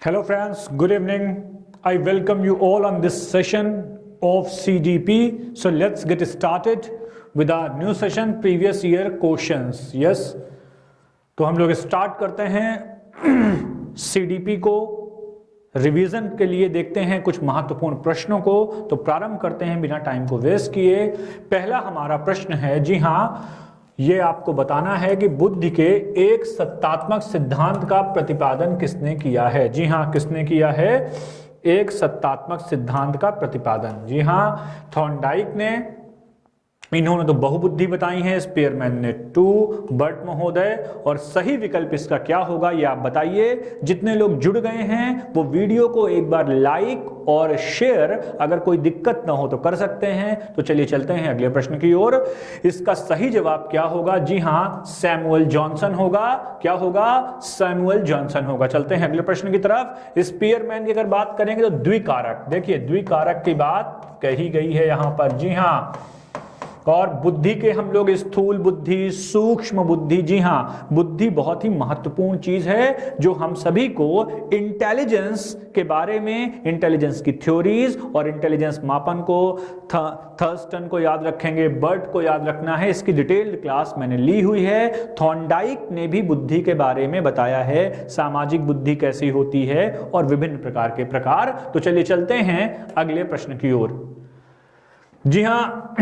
Hello friends, good evening. I welcome you all on this session of CDP. So let's get started with our new session, previous year questions. Yes, तो हम लोग start करते हैं CDP को revision के लिए, देखते हैं कुछ महत्वपूर्ण प्रश्नों को। तो प्रारंभ करते हैं बिना टाइम को वेस्ट किए। पहला हमारा प्रश्न है, जी हाँ, ये आपको बताना है कि बुद्धि के एक सत्तात्मक सिद्धांत का प्रतिपादन किसने किया है। जी हाँ, किसने किया है एक सत्तात्मक सिद्धांत का प्रतिपादन? जी हाँ, थॉर्नडाइक ने। इन्होंने तो बहुबुद्धि बताई है, स्पीयरमैन ने 2, बर्ट महोदय। और सही विकल्प इसका क्या होगा ये आप बताइए। जितने लोग जुड़ गए हैं वो वीडियो को एक बार लाइक और शेयर, अगर कोई दिक्कत ना हो तो कर सकते हैं। तो चलिए चलते हैं अगले प्रश्न की ओर। इसका सही जवाब क्या होगा? जी हाँ, सैमुअल जॉनसन होगा। क्या होगा? सैमुअल जॉनसन होगा। चलते हैं अगले प्रश्न की तरफ। स्पीयरमैन की अगर बात करेंगे तो द्विकारक, देखिए द्विकारक की बात कही गई है यहां पर। जी हाँ, और बुद्धि के हम लोग स्थूल बुद्धि, सूक्ष्म बुद्धि। जी हाँ, बुद्धि बहुत ही महत्वपूर्ण चीज है जो हम सभी को इंटेलिजेंस के बारे में, इंटेलिजेंस की थ्योरीज और इंटेलिजेंस मापन को, थर्स्टन को याद रखेंगे, बर्ट को याद रखना है। इसकी डिटेल्ड क्लास मैंने ली हुई है। थॉर्नडाइक ने भी बुद्धि के बारे में बताया है, सामाजिक बुद्धि कैसी होती है और विभिन्न प्रकार के प्रकार। तो चलिए चलते हैं अगले प्रश्न की ओर। जी हाँ,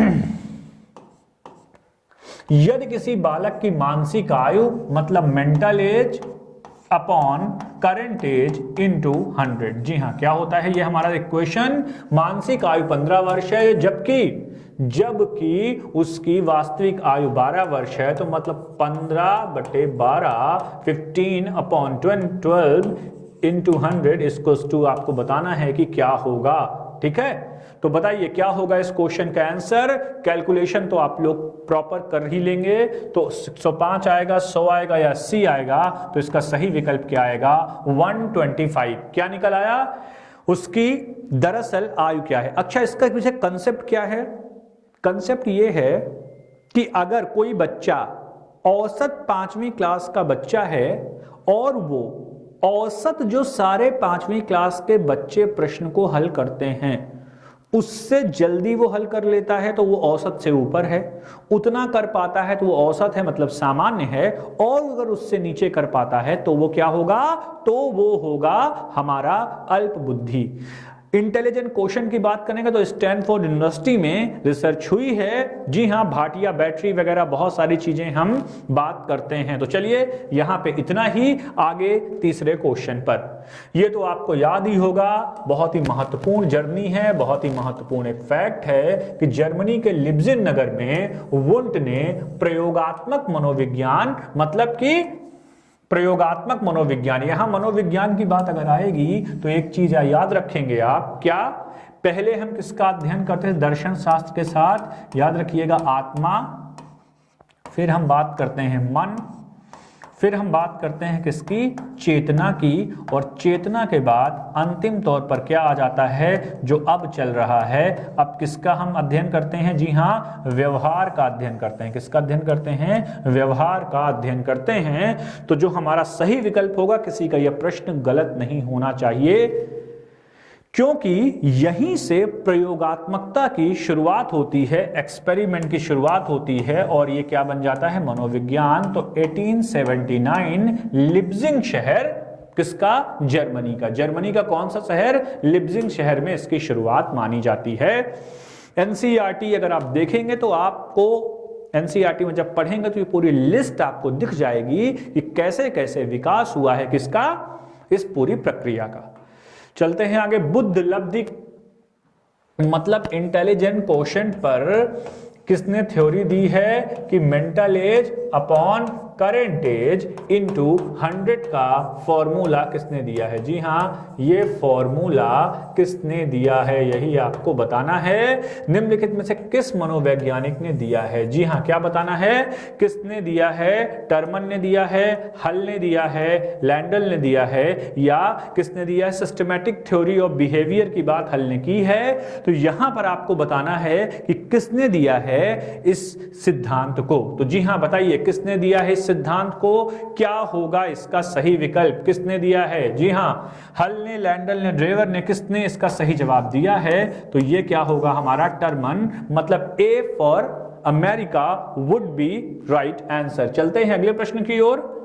यदि किसी बालक की मानसिक आयु मतलब mental age upon current age into 100, जी हाँ, क्या होता है ये हमारा इक्वेशन। मानसिक आयु 15 वर्ष है, जबकि उसकी वास्तविक आयु 12 वर्ष है। तो मतलब 15/12, 15 अपॉन 12 इंटू 100 इसको टू आपको बताना है कि क्या होगा। ठीक है, तो बताइए क्या होगा इस क्वेश्चन का आंसर। कैलकुलेशन तो आप लोग प्रॉपर कर ही लेंगे। तो 105 आएगा, 100 आएगा या C आएगा। तो इसका सही विकल्प क्या आएगा? 125। क्या निकल आया? उसकी दरअसल आयु क्या है। अच्छा, इसका पीछे कंसेप्ट क्या है? कंसेप्ट ये है कि अगर कोई बच्चा औसत 5वीं क्लास का बच्चा है और वो औसत जो सारे 5वीं क्लास के बच्चे प्रश्न को हल करते हैं उससे जल्दी वो हल कर लेता है तो वो औसत से ऊपर है। उतना कर पाता है तो वो औसत है, मतलब सामान्य है। और अगर उससे नीचे कर पाता है तो वो क्या होगा? तो वो होगा हमारा अल्प बुद्धि। इंटेलिजेंट क्वेश्चन की बात करेंगे तो स्टैनफोर्ड यूनिवर्सिटी में रिसर्च हुई है। जी हाँ, भाटिया बैटरी वगैरह बहुत सारी चीजें हम बात करते हैं। तो चलिए यहां पे इतना ही, आगे तीसरे क्वेश्चन पर। ये तो आपको याद ही होगा, बहुत ही महत्वपूर्ण जर्नी है, बहुत ही महत्वपूर्ण एक फैक्ट है कि जर्मनी के लिप्जिग नगर में वुंट ने प्रयोगात्मक मनोविज्ञान, मतलब कि प्रयोगात्मक मनोविज्ञान, यहां मनोविज्ञान की बात अगर आएगी तो एक चीज याद रखेंगे आप। क्या? पहले हम किसका अध्ययन करते हैं? दर्शन शास्त्र के साथ, याद रखिएगा, आत्मा। फिर हम बात करते हैं मन। फिर हम बात करते हैं किसकी? चेतना की। और चेतना के बाद अंतिम तौर पर क्या आ जाता है? जो अब चल रहा है। अब किसका हम अध्ययन करते हैं? जी हाँ, व्यवहार का अध्ययन करते हैं। किसका अध्ययन करते हैं? व्यवहार का अध्ययन करते हैं। तो जो हमारा सही विकल्प होगा, किसी का यह प्रश्न गलत नहीं होना चाहिए, क्योंकि यहीं से प्रयोगात्मकता की शुरुआत होती है, एक्सपेरिमेंट की शुरुआत होती है। और ये क्या बन जाता है? मनोविज्ञान। तो 1879 लिप्जिग शहर, किसका? जर्मनी का। जर्मनी का कौन सा शहर? लिप्जिग शहर में इसकी शुरुआत मानी जाती है। एनसीईआरटी अगर आप देखेंगे तो आपको एनसीईआरटी में जब पढ़ेंगे तो ये पूरी लिस्ट आपको दिख जाएगी कि कैसे कैसे विकास हुआ है किसका, इस पूरी प्रक्रिया का। चलते हैं आगे। बुद्ध लब्धि मतलब इंटेलिजेंट क्वोशंट पर किसने थ्योरी दी है कि mental age upon current age into 100 का फॉर्मूला किसने दिया है? जी हाँ, ये फॉर्मूला किसने दिया है यही आपको बताना है। निम्नलिखित में से किस मनोवैज्ञानिक ने दिया है? जी हाँ, क्या बताना है? किसने दिया है? टर्मन ने दिया है, हल ने दिया है, लैंडल ने दिया है, या किसने दिया है? सिस्टमैटिक थ्योरी ऑफ बिहेवियर की बात हल ने की है। तो यहां पर आपको बताना है कि किसने दिया है इस सिद्धांत को। तो जी हाँ, बताइए किसने दिया है इस सिद्धांत को, क्या होगा इसका सही विकल्प? किसने दिया है? जी हां, हल ने, लैंडल ने, ड्रेवर ने, किसने इसका सही जवाब दिया है? तो ये क्या होगा हमारा टर्मन, मतलब A for America would be right answer. चलते हैं अगले प्रश्न की ओर।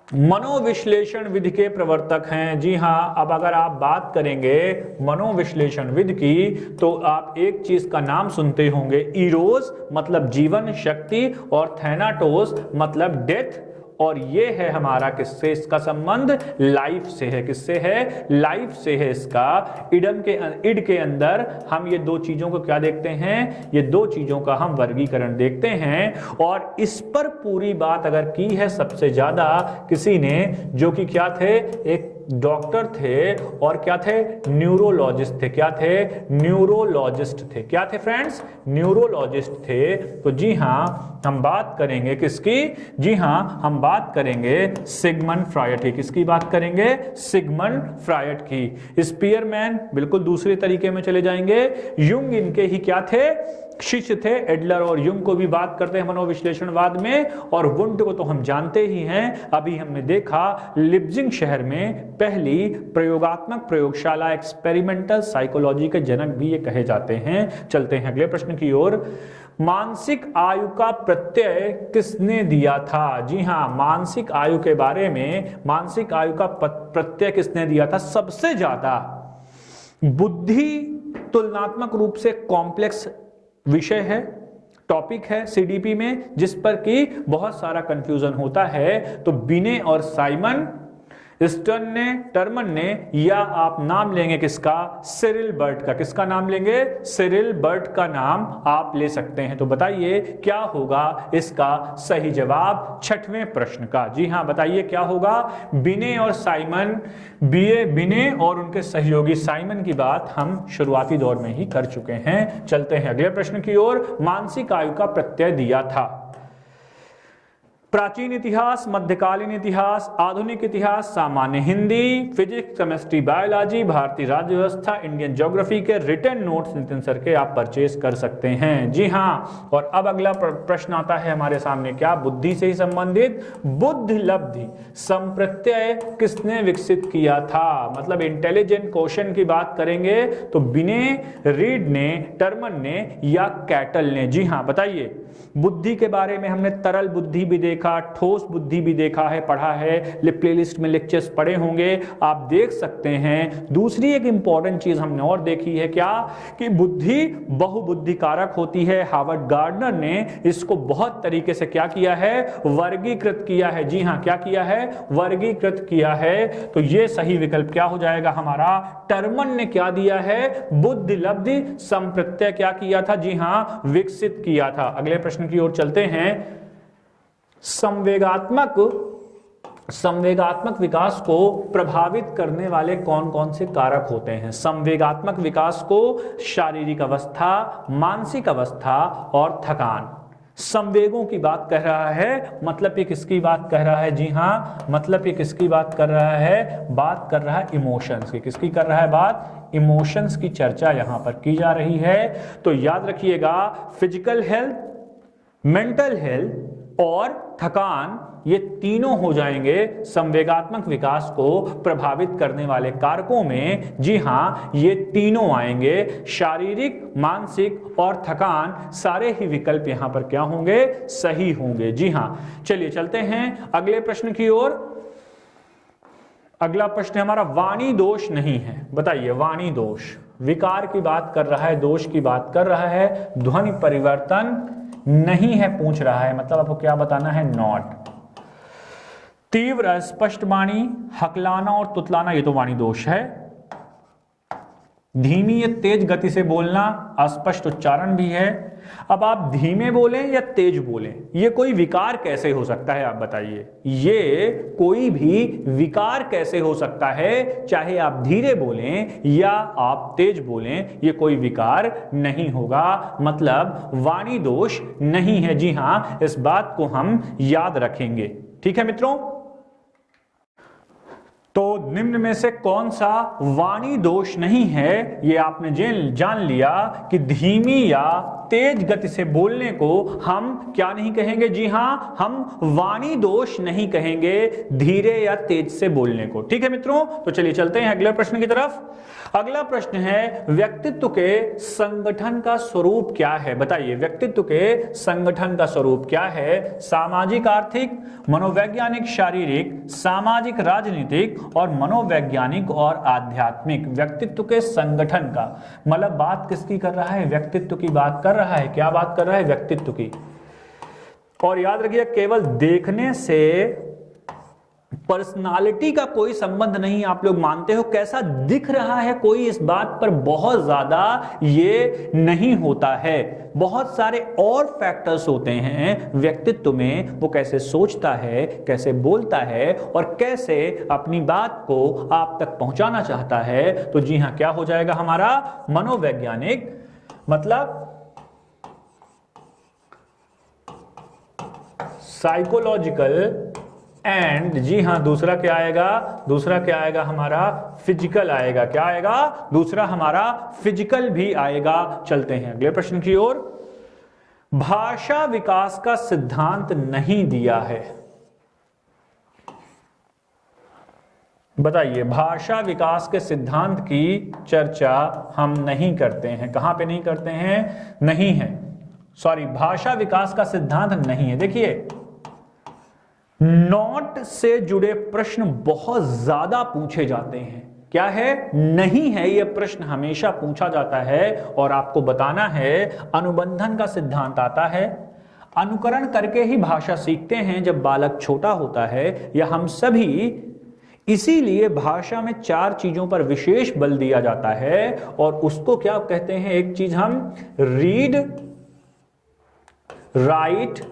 मनोविश्लेषण विधि के प्रवर्तक हैं। जी हां, अब अगर आप बात करेंगे मनोविश्लेषण विधि की तो आप एक चीज का नाम सुनते होंगे, इरोस मतलब जीवन शक्ति और थैनाटोस मतलब डेथ, और ये है हमारा किससे इसका संबंध? लाइफ से है। किससे है? लाइफ से है इसका। इड के अंदर हम ये दो चीजों को क्या देखते हैं? ये दो चीजों का हम वर्गीकरण देखते हैं, और इस पर पूरी बात अगर की है सबसे ज्यादा किसी ने, जो कि क्या थे? एक डॉक्टर थे और क्या थे? न्यूरोलॉजिस्ट थे। क्या थे? न्यूरोलॉजिस्ट थे। क्या थे फ्रेंड्स? न्यूरोलॉजिस्ट थे। तो जी हां, हम बात करेंगे किसकी? जी हां, हम बात करेंगे सिगमंड फ्रायड की। किसकी बात करेंगे? सिगमंड फ्रायड की। स्पीयरमैन बिल्कुल दूसरे तरीके में चले जाएंगे। युंग इनके ही क्या थे? शिष्य थे। एडलर और युंग को भी बात करते हैं मनोविश्लेषणवाद में, और वुंड को तो हम जानते ही हैं। अभी हमने देखा लिप्जिंग शहर में पहली प्रयोगात्मक प्रयोगशाला, एक्सपेरिमेंटल साइकोलॉजी के जनक भी ये कहे जाते हैं। चलते हैं अगले प्रश्न की ओर। मानसिक आयु का प्रत्यय किसने दिया था? जी हां, मानसिक आयु के बारे में, मानसिक आयु का प्रत्यय किसने दिया था? सबसे ज्यादा बुद्धि तुलनात्मक रूप से कॉम्प्लेक्स विषय है, टॉपिक है सीडीपी में, जिस पर कि बहुत सारा कंफ्यूजन होता है। तो बिने और साइमन, स्टर्न ने, टर्मन ने, या आप नाम लेंगे किसका? सिरिल बर्ट का। किसका नाम लेंगे? सिरिल बर्ट का नाम आप ले सकते हैं। तो बताइए क्या होगा इसका सही जवाब छठवें प्रश्न का? जी हां, बताइए क्या होगा? बिने और साइमन, बिने और उनके सहयोगी साइमन की बात हम शुरुआती दौर में ही कर चुके हैं। चलते हैं अगले प्रश्न की ओर। मानसिक आयु का प्रत्यय दिया था। प्राचीन इतिहास, मध्यकालीन इतिहास, आधुनिक इतिहास, सामान्य हिंदी, फिजिक्स, केमिस्ट्री, बायोलॉजी, भारतीय राज्य व्यवस्था, इंडियन ज्योग्राफी के रिटन नोट्स नितिन सर के आप परचेज कर सकते हैं। जी हां, और अब अगला प्रश्न आता है हमारे सामने, क्या? बुद्धि से ही संबंधित। बुद्धि लब्धि संप्रत्यय किसने विकसित किया था? मतलब इंटेलिजेंट क्वेश्चन की बात करेंगे तो बिने, रीड ने, टर्मन ने, या कैटल ने। जी हां, बताइए। बुद्धि के बारे में हमने तरल बुद्धि भी देखा, ठोस बुद्धि भी देखा है, पढ़ा है, प्लेलिस्ट में लेक्चर्स पढ़े होंगे, आप देख सकते हैं। दूसरी एक इंपॉर्टेंट चीज हमने और देखी है, क्या? कि बुद्धि बहुबुद्धि कारक होती है। हार्वर्ड गार्डनर ने इसको बहुत तरीके से क्या किया है? वर्गीकृत किया है। जी हां, क्या किया है? वर्गीकृत किया है। तो ये सही विकल्प क्या हो जाएगा हमारा? टर्मन ने क्या दिया है? बुद्धि लब्धि संप्रत्यय क्या किया था? जी हां, विकसित किया था। अगले प्रश्न की ओर चलते हैं। संवेगात्मक विकास को प्रभावित करने वाले कौन कौन से कारक होते हैं? संवेगात्मक विकास को शारीरिक अवस्था, मानसिक अवस्था और थकान। संवेगों की बात कर रहा है, मतलब ये किसकी बात कर रहा है? जी हां, मतलब ये किसकी बात कर रहा है? बात कर रहा है इमोशंस की। किसकी कर रहा है बात? इमोशंस की चर्चा यहां पर की जा रही है। तो याद रखिएगा, फिजिकल हेल्थ, मेंटल हेल्थ और थकान, ये तीनों हो जाएंगे संवेगात्मक विकास को प्रभावित करने वाले कारकों में। जी हां, ये तीनों आएंगे, शारीरिक, मानसिक और थकान। सारे ही विकल्प यहां पर क्या होंगे? सही होंगे। जी हां, चलिए चलते हैं अगले प्रश्न की ओर। अगला प्रश्न हमारा वाणी दोष नहीं है। बताइए, वाणी दोष विकार की बात कर रहा है, दोष की बात कर रहा है, ध्वनि परिवर्तन नहीं है पूछ रहा है, मतलब आपको क्या बताना है? नॉट। तीव्र स्पष्ट वाणी, हकलाना और तुतलाना, ये तो वाणी दोष है। धीमी या तेज गति से बोलना, अस्पष्ट उच्चारण भी है। अब आप धीमे बोलें या तेज बोलें, ये कोई विकार कैसे हो सकता है? आप बताइए, ये कोई भी विकार कैसे हो सकता है? चाहे आप धीरे बोलें या आप तेज बोलें, ये कोई विकार नहीं होगा, मतलब वाणी दोष नहीं है। जी हां, इस बात को हम याद रखेंगे। ठीक है मित्रों, तो निम्न में से कौन सा वाणी दोष नहीं है? ये आपने जान लिया कि धीमी या तेज गति से बोलने को हम क्या नहीं कहेंगे? जी हां, हम वाणी दोष नहीं कहेंगे धीरे या तेज से बोलने को। ठीक है मित्रों, तो चलिए चलते हैं अगले प्रश्न की तरफ। अगला प्रश्न है, व्यक्तित्व के संगठन का स्वरूप क्या है? बताइए, व्यक्तित्व के संगठन का स्वरूप क्या है? सामाजिक, आर्थिक, मनोवैज्ञानिक, शारीरिक, सामाजिक, राजनीतिक और मनोवैज्ञानिक और आध्यात्मिक। व्यक्तित्व के संगठन का मतलब बात किसकी कर रहा है? व्यक्तित्व की बात कर रहा है। क्या बात कर रहा है? व्यक्तित्व की। और याद रखिए, केवल देखने से पर्सनालिटी का कोई संबंध नहीं। आप लोग मानते हो कैसा दिख रहा है कोई, इस बात पर बहुत ज्यादा ये नहीं होता है। बहुत सारे और फैक्टर्स होते हैं व्यक्तित्व में। वो कैसे सोचता है, कैसे बोलता है और कैसे अपनी बात को आप तक पहुंचाना चाहता है। तो जी हां, क्या हो जाएगा हमारा? मनोवैज्ञानिक, मतलब साइकोलॉजिकल एंड, जी हां, दूसरा क्या आएगा? दूसरा क्या आएगा हमारा? फिजिकल आएगा। क्या आएगा? दूसरा हमारा फिजिकल भी आएगा। चलते हैं अगले प्रश्न की ओर। भाषा विकास का सिद्धांत नहीं दिया है। बताइए, भाषा विकास के सिद्धांत की चर्चा हम नहीं करते हैं। कहां पे नहीं करते हैं? नहीं है, सॉरी, भाषा विकास का सिद्धांत नहीं है। देखिए, नॉट से जुड़े प्रश्न बहुत ज्यादा पूछे जाते हैं। क्या है? नहीं है, यह प्रश्न हमेशा पूछा जाता है। और आपको बताना है, अनुबंधन का सिद्धांत आता है। अनुकरण करके ही भाषा सीखते हैं जब बालक छोटा होता है, या हम सभी। इसीलिए भाषा में 4 चीजों पर विशेष बल दिया जाता है। और उसको क्या कहते हैं? एक चीज हम रीड, राइट,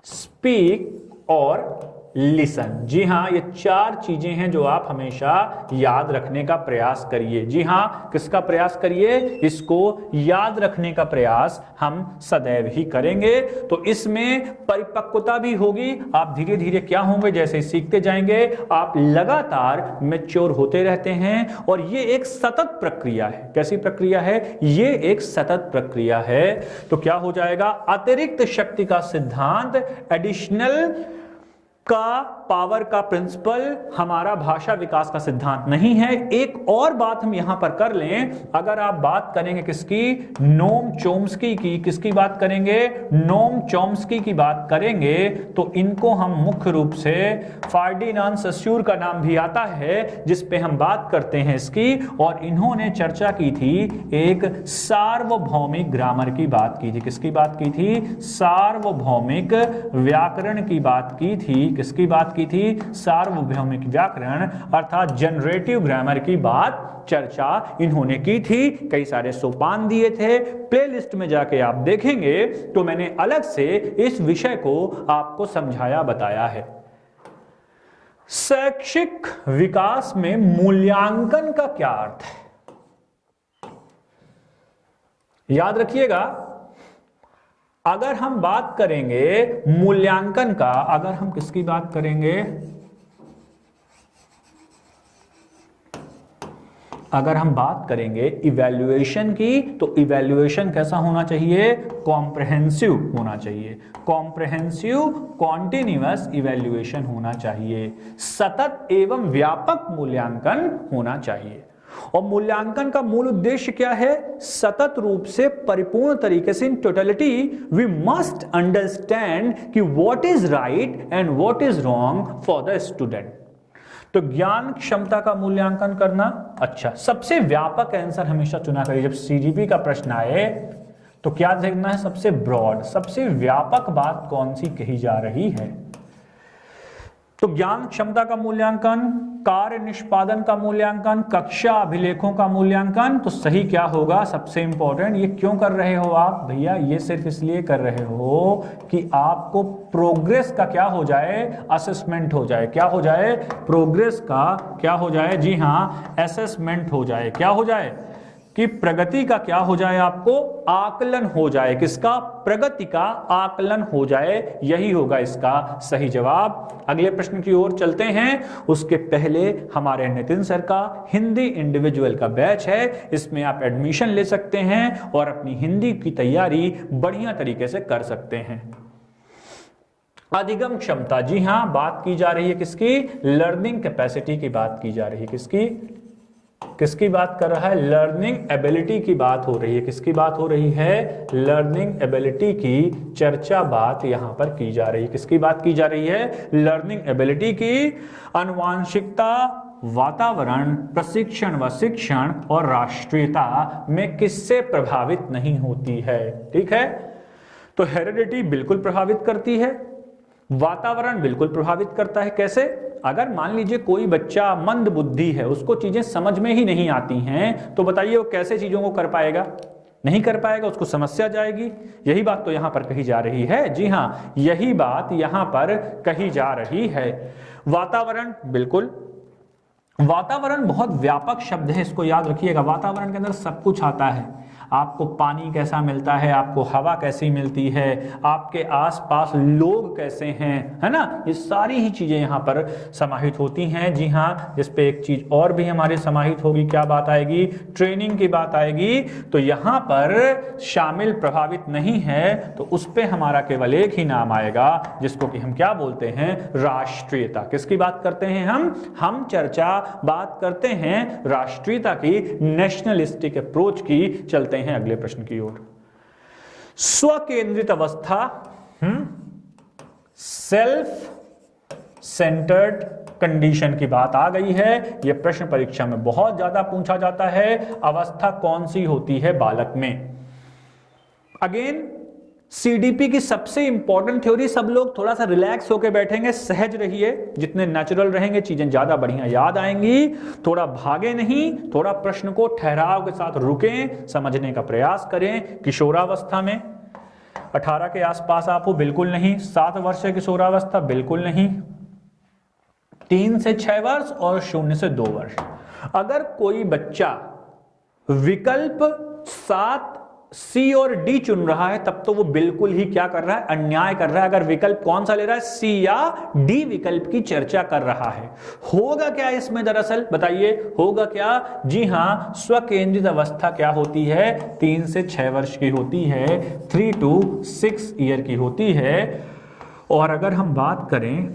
स्पीक और लिसन। जी हां, ये 4 चीजें हैं जो आप हमेशा याद रखने का प्रयास करिए। जी हां, किसका प्रयास करिए? इसको याद रखने का प्रयास हम सदैव ही करेंगे। तो इसमें परिपक्वता भी होगी। आप धीरे धीरे क्या होंगे? जैसे सीखते जाएंगे, आप लगातार मैच्योर होते रहते हैं। और ये एक सतत प्रक्रिया है। कैसी प्रक्रिया है? ये एक सतत प्रक्रिया है। तो क्या हो जाएगा? अतिरिक्त शक्ति का सिद्धांत, एडिशनल का पावर का प्रिंसिपल हमारा भाषा विकास का सिद्धांत नहीं है। एक और बात हम यहां पर कर लें, अगर आप बात करेंगे किसकी? नोम चोम्स्की की। किसकी बात करेंगे? नोम चोम्स्की की बात करेंगे। तो इनको हम मुख्य रूप से, फर्डिनांड सस्यूर का नाम भी आता है जिस पे हम बात करते हैं इसकी। और इन्होंने चर्चा की थी, एक सार्वभौमिक ग्रामर की बात की थी। किसकी बात की थी? सार्वभौमिक व्याकरण की बात की थी। किसकी बात की थी? सार्वभौमिक व्याकरण अर्थात जनरेटिव ग्रामर की बात, चर्चा इन्होंने की थी। कई सारे सोपान दिए थे। प्लेलिस्ट में जाके आप देखेंगे तो मैंने अलग से इस विषय को आपको समझाया, बताया है। शैक्षिक विकास में मूल्यांकन का क्या अर्थ है? याद रखिएगा, अगर हम बात करेंगे मूल्यांकन का, अगर हम किसकी बात करेंगे? अगर हम बात करेंगे इवैल्यूएशन की, तो इवैल्यूएशन कैसा होना चाहिए? कॉम्प्रहेंसिव होना चाहिए। कॉम्प्रहेंसिव कॉन्टिन्यूअस इवैल्यूएशन होना चाहिए। सतत एवं व्यापक मूल्यांकन होना चाहिए। और मूल्यांकन का मूल उद्देश्य क्या है? सतत रूप से, परिपूर्ण तरीके से, in totality we must understand कि what is right and what is wrong for the student. तो ज्ञान क्षमता का मूल्यांकन करना। अच्छा, सबसे व्यापक आंसर हमेशा चुना करिए। जब सीजीपी का प्रश्न आए तो क्या देखना है? सबसे ब्रॉड, सबसे व्यापक बात कौन सी कही जा रही है। तो ज्ञान क्षमता का मूल्यांकन, कार्य निष्पादन का मूल्यांकन, कक्षा अभिलेखों का मूल्यांकन। तो सही क्या होगा? सबसे इंपॉर्टेंट, ये क्यों कर रहे हो आप भैया? ये सिर्फ इसलिए कर रहे हो कि आपको प्रोग्रेस का क्या हो जाए? असेसमेंट हो जाए। क्या हो जाए? प्रोग्रेस का क्या हो जाए? जी हां, असेसमेंट हो जाए। क्या हो जाए? कि प्रगति का क्या हो जाए, आपको आकलन हो जाए। किसका? प्रगति का आकलन हो जाए, यही होगा इसका सही जवाब। अगले प्रश्न की ओर चलते हैं। उसके पहले हमारे नितिन सर का हिंदी इंडिविजुअल का बैच है, इसमें आप एडमिशन ले सकते हैं और अपनी हिंदी की तैयारी बढ़िया तरीके से कर सकते हैं। अधिगम क्षमता, जी हां, बात की जा रही है किसकी? लर्निंग कैपेसिटी की बात की जा रही है। किसकी बात कर रहा है? लर्निंग एबिलिटी की बात हो रही है। किसकी बात हो रही है? लर्निंग एबिलिटी की चर्चा बात यहां पर की जा रही है। किसकी बात की जा रही है? लर्निंग एबिलिटी की। आनुवांशिकता, वातावरण, प्रशिक्षण व शिक्षण और राष्ट्रीयता में किससे प्रभावित नहीं होती है? ठीक है, तो हेरिडिटी बिल्कुल प्रभावित करती है, वातावरण बिल्कुल प्रभावित करता है। कैसे? अगर मान लीजिए कोई बच्चा मंद बुद्धि है, उसको चीजें समझ में ही नहीं आती हैं, तो बताइए वो कैसे चीजों को कर पाएगा? नहीं कर पाएगा, उसको समस्या जाएगी। यही बात तो यहां पर कही जा रही है। जी हां, यही बात यहां पर कही जा रही है। वातावरण, बिल्कुल, वातावरण बहुत व्यापक शब्द है, इसको याद रखिएगा। वातावरण के अंदर सब कुछ आता है। आपको पानी कैसा मिलता है, आपको हवा कैसी मिलती है, आपके आसपास लोग कैसे हैं, है ना, ये सारी ही चीजें यहाँ पर समाहित होती हैं। जी हाँ, जिस पे एक चीज और भी हमारे समाहित होगी, क्या बात आएगी? ट्रेनिंग की बात आएगी। तो यहाँ पर शामिल प्रभावित नहीं है, तो उस पे हमारा केवल एक ही नाम आएगा, जिसको कि हम क्या बोलते हैं? राष्ट्रीयता। किसकी बात करते हैं हम चर्चा बात करते हैं राष्ट्रीयता की, नेशनलिस्टिक अप्रोच की। चलते हैं अगले प्रश्न की ओर। स्वकेंद्रित अवस्था, सेल्फ सेंटर्ड कंडीशन की बात आ गई है। यह प्रश्न परीक्षा में बहुत ज्यादा पूछा जाता है। अवस्था कौन सी होती है बालक में? अगेन सीडीपी की सबसे इंपॉर्टेंट थ्योरी। सब लोग थोड़ा सा रिलैक्स होकर बैठेंगे, सहज रहिए। जितने नेचुरल रहेंगे चीजें ज्यादा बढ़िया याद आएंगी। थोड़ा भागे नहीं, थोड़ा प्रश्न को ठहराव के साथ रुकें, समझने का प्रयास करें। किशोरावस्था में 18 के आसपास आप हो, बिल्कुल नहीं। 7 वर्ष से किशोरावस्था, बिल्कुल नहीं। 3 से 6 वर्ष और 0 से 2 वर्ष। अगर कोई बच्चा विकल्प 7, सी और डी चुन रहा है, तब तो वो बिल्कुल ही क्या कर रहा है? अन्याय कर रहा है। अगर विकल्प कौन सा ले रहा है? सी या डी विकल्प की चर्चा कर रहा है। होगा क्या इसमें दरअसल? बताइए, होगा क्या? जी हां, स्वकेंद्रित अवस्था क्या होती है? 3 से 6 वर्ष की होती है, 3 to 6 ईयर की होती है। और अगर हम बात करें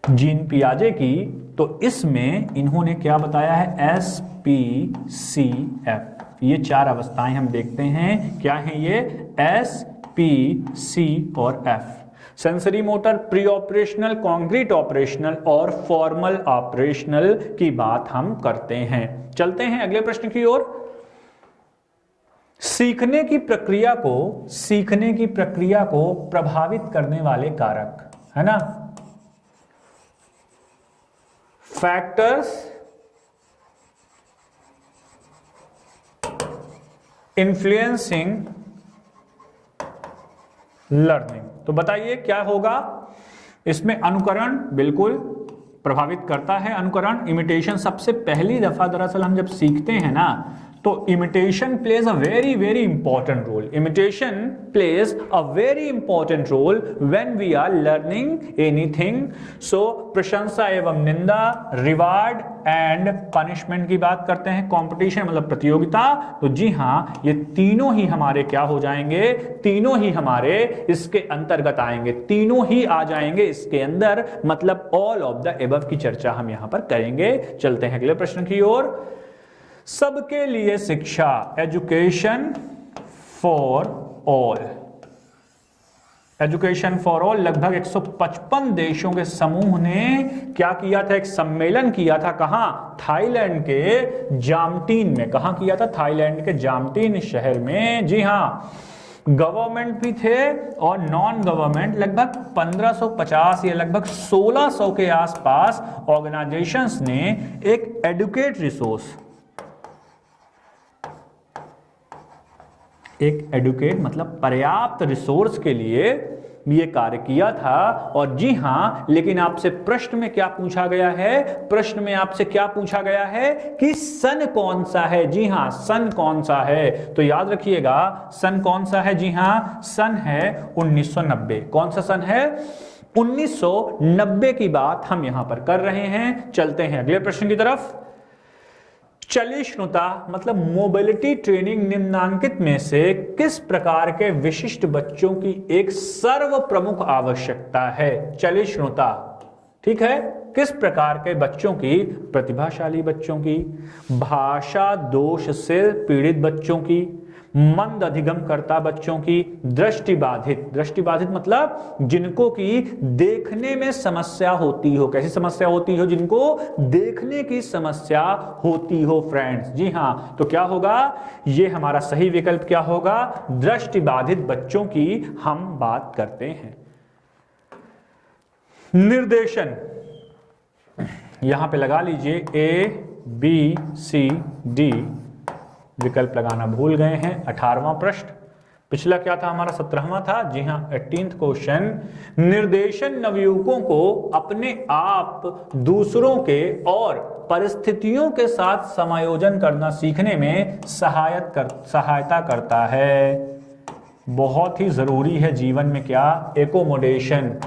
जीन पियाजे की, तो इसमें इन्होंने क्या बताया है? SPCF। ये 4 अवस्थाएं हम देखते हैं। क्या है ये? SPC और F। Sensory motor, pre operational, concrete operational और फॉर्मल ऑपरेशनल की बात हम करते हैं। चलते हैं अगले प्रश्न की ओर। सीखने की प्रक्रिया को प्रभावित करने वाले कारक, है ना? Factors influencing learning. तो बताइए क्या होगा इसमें? अनुकरण बिल्कुल प्रभावित करता है। अनुकरण, इमिटेशन। सबसे पहली दफा दरअसल हम जब सीखते हैं ना, तो imitation plays a very important role. Imitation plays a very important role when we are learning anything. So प्रशंसा एवं निंदा, रिवार्ड एंड पनिशमेंट की बात करते हैं। कंपटीशन मतलब प्रतियोगिता। तो जी हाँ, ये तीनों ही हमारे क्या हो जाएंगे? तीनों ही हमारे इसके अंतर्गत आएंगे, तीनों ही आ जाएंगे इसके अंदर। मतलब ऑल ऑफ द एबव की चर्चा हम यहां पर करेंगे। चलते हैं अगले प्रश्न की ओर। सबके लिए शिक्षा, education for all. Education for all लगभग 155 देशों के समूह ने क्या किया था? एक सम्मेलन किया था। कहां? थाईलैंड के जामटीन में। कहां किया था? थाईलैंड के जामटीन शहर में। जी हां, गवर्नमेंट भी थे और नॉन गवर्नमेंट, लगभग 1550 या लगभग 1600 के आसपास ऑर्गेनाइजेशंस ने एक एडुकेट रिसोर्स, एक एडुकेट मतलब पर्याप्त रिसोर्स के लिए ये कार्य किया था। और जी हां, लेकिन आपसे प्रश्न में क्या पूछा गया है? प्रश्न में आपसे क्या पूछा गया है कि सन कौन सा है? जी हां, सन कौन सा है? तो याद रखिएगा, सन कौन सा है? जी हां, सन है 1990। कौन सा सन है? 1990 की बात हम यहां पर कर रहे हैं। चलते हैं अगले प्रश्न की तरफ। चलिष्णुता मतलब मोबिलिटी ट्रेनिंग निम्नांकित में से किस प्रकार के विशिष्ट बच्चों की एक सर्व प्रमुख आवश्यकता है? चलिष्णुता, ठीक है, किस प्रकार के बच्चों की? प्रतिभाशाली बच्चों की, भाषा दोष से पीड़ित बच्चों की, मंद अधिगमकर्ता बच्चों की, दृष्टिबाधित। दृष्टिबाधित मतलब जिनको की देखने में समस्या होती हो। कैसी समस्या होती हो? जिनको देखने की समस्या होती हो फ्रेंड्स। जी हां, तो क्या होगा? ये हमारा सही विकल्प क्या होगा? दृष्टिबाधित बच्चों की हम बात करते हैं। निर्देशन यहां पे लगा लीजिए, ABCD विकल्प लगाना भूल गए हैं। 18वां प्रश्न, पिछला क्या था हमारा? 17वां था। जी हां, 18th क्वेश्चन। निर्देशन नवयुवकों को अपने आप, दूसरों के और परिस्थितियों के साथ समायोजन करना सीखने में सहायता करता है। बहुत ही जरूरी है जीवन में क्या? Accommodation,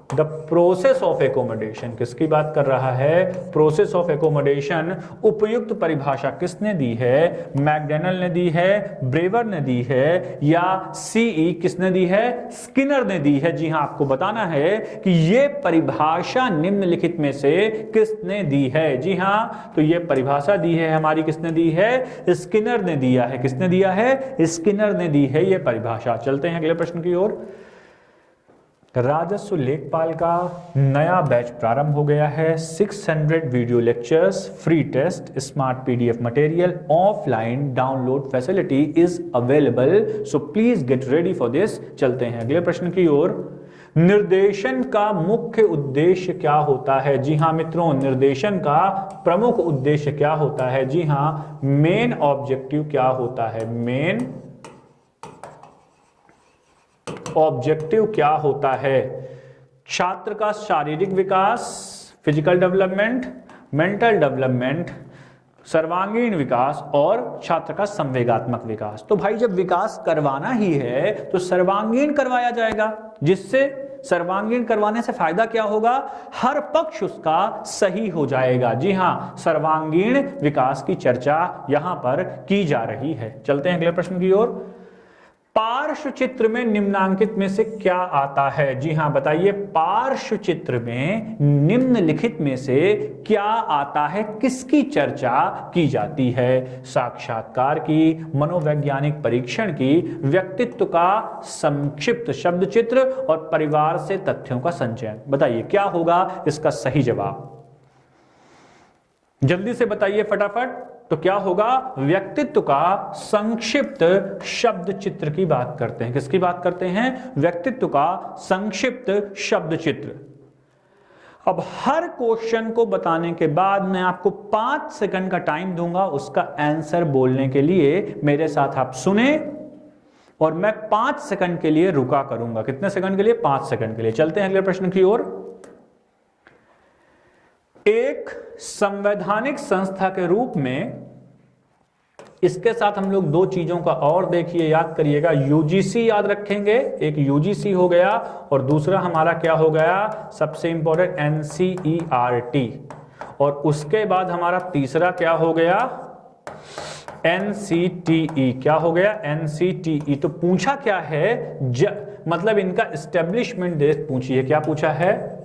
the process of accommodation. किसकी बात कर रहा है? Process of accommodation. उपयुक्त परिभाषा किसने दी है? मैकडॉनल ने दी है, ब्रेवर ने दी है, या सीई किसने दी है? स्किनर ने दी है। जी हां, आपको बताना है कि ये परिभाषा निम्नलिखित में से किसने दी है। जी हां, तो ये परिभाषा दी है हमारी, किसने दी है? स्किनर ने दिया है। किसने दिया है? स्किनर ने दी है ये परिभाषा। चलते हैं अगले प्रश्न की ओर। राजस्व लेखपाल का नया बैच प्रारंभ हो गया है। 600 video lectures, free test, smart PDF material, offline download facility is available, so please get ready for this. चलते हैं अगले प्रश्न की ओर। निर्देशन का मुख्य उद्देश्य क्या होता है? जी हां मित्रों, निर्देशन का प्रमुख उद्देश्य क्या होता है? जी हां, मेन ऑब्जेक्टिव क्या होता है? मेन ऑब्जेक्टिव क्या होता है? छात्र का शारीरिक विकास, फिजिकल डेवलपमेंट, मेंटल डेवलपमेंट, सर्वांगीण विकास और छात्र का संवेगात्मक विकास। तो भाई जब विकास करवाना ही है तो सर्वांगीण करवाया जाएगा, जिससे सर्वांगीण करवाने से फायदा क्या होगा? हर पक्ष उसका सही हो जाएगा। जी हां, सर्वांगीण विकास की चर्चा यहां पर की जा रही है। चलते हैं अगले प्रश्न की ओर। पार्श्व चित्र में निम्नांकित में से क्या आता है? जी हां बताइए, पार्श्व चित्र में निम्नलिखित में से क्या आता है? किसकी चर्चा की जाती है? साक्षात्कार की, मनोवैज्ञानिक परीक्षण की, व्यक्तित्व का संक्षिप्त शब्द चित्र और परिवार से तथ्यों का संचयन। बताइए क्या होगा इसका सही जवाब? जल्दी से बताइए फटाफट। तो क्या होगा? व्यक्तित्व का संक्षिप्त शब्द चित्र की बात करते हैं। किसकी बात करते हैं? व्यक्तित्व का संक्षिप्त शब्द चित्र। अब हर क्वेश्चन को बताने के बाद मैं आपको 5 सेकंड का टाइम दूंगा उसका आंसर बोलने के लिए। मेरे साथ आप सुने और मैं 5 सेकंड के लिए रुका करूंगा। कितने सेकंड के लिए? 5 सेकंड के लिए। चलते हैं अगले प्रश्न की ओर। एक संवैधानिक संस्था के रूप में इसके साथ हम लोग 2 चीजों का और देखिए, याद करिएगा। यूजीसी याद रखेंगे, एक यूजीसी हो गया और दूसरा हमारा क्या हो गया? सबसे इंपॉर्टेंट NCERT, और उसके बाद हमारा तीसरा क्या हो गया? NCTE। क्या हो गया? NCTE। तो पूछा क्या है? मतलब इनका एस्टेब्लिशमेंट डेट पूछी है। क्या पूछा है?